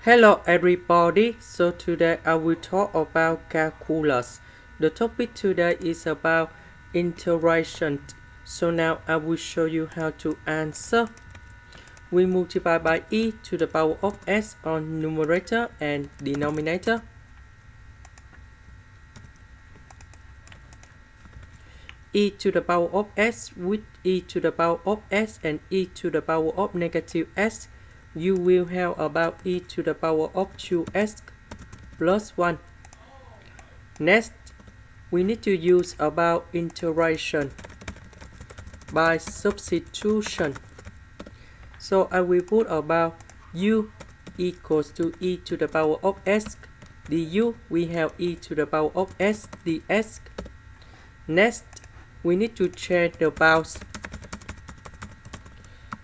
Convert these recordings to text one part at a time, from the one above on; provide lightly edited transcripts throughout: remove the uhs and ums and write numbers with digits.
Hello everybody, so today I will talk about calculus. The topic today is about integration. So now I will show you how to answer. We multiply by e to the power of s on numerator and denominator. E to the power of s with e to the power of s and e to the power of negative s. You will have about e to the power of 2s plus 1. Next, we need to use about integration by substitution. So I will put about u equals to e to the power of s du. We have e to the power of s ds. Next, we need to change the bounds.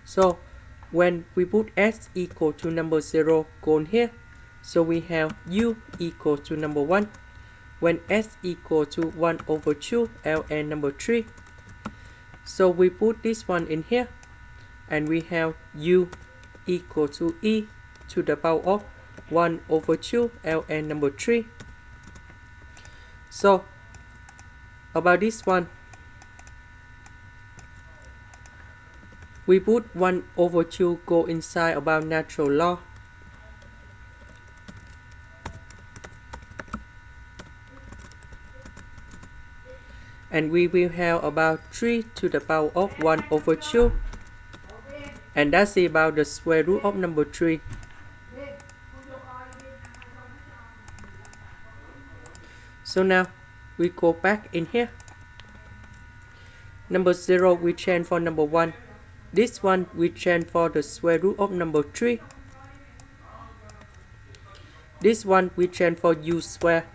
So when we put s equal to number 0, go on here. So we have u equal to number 1. When s equal to 1 over 2, ln number 3. So we put this one in here. And we have u equal to e to the power of 1 over 2, ln number 3. So about this one, we put 1 over 2 go inside about natural law. And we will have about 3 to the power of 1 over 2. And that's about the square root of number 3. So now we go back in here. Number 0 we change for number 1. This one we change for the square root of number 3. This one we change for u square.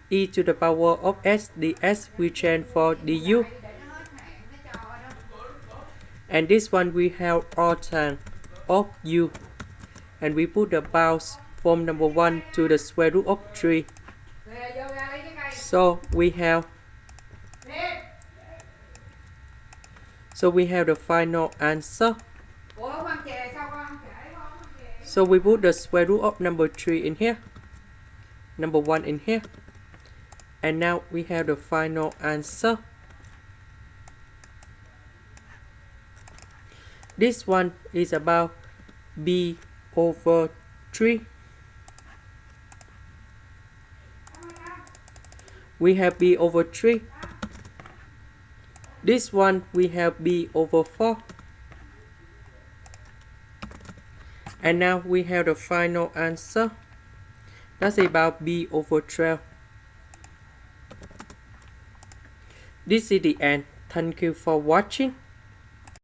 E to the power of s ds we change for du. And this one we have tan of u. And we put the bounds from number 1 to the square root of 3. So we have the final answer. So we put the square root of number 3 in here, number 1 in here, and now we have the final answer. This one is about b over 3. We have b over 3. This one we have b over 4. And now we have the final answer. That's about b over 12. This is the end. Thank you for watching.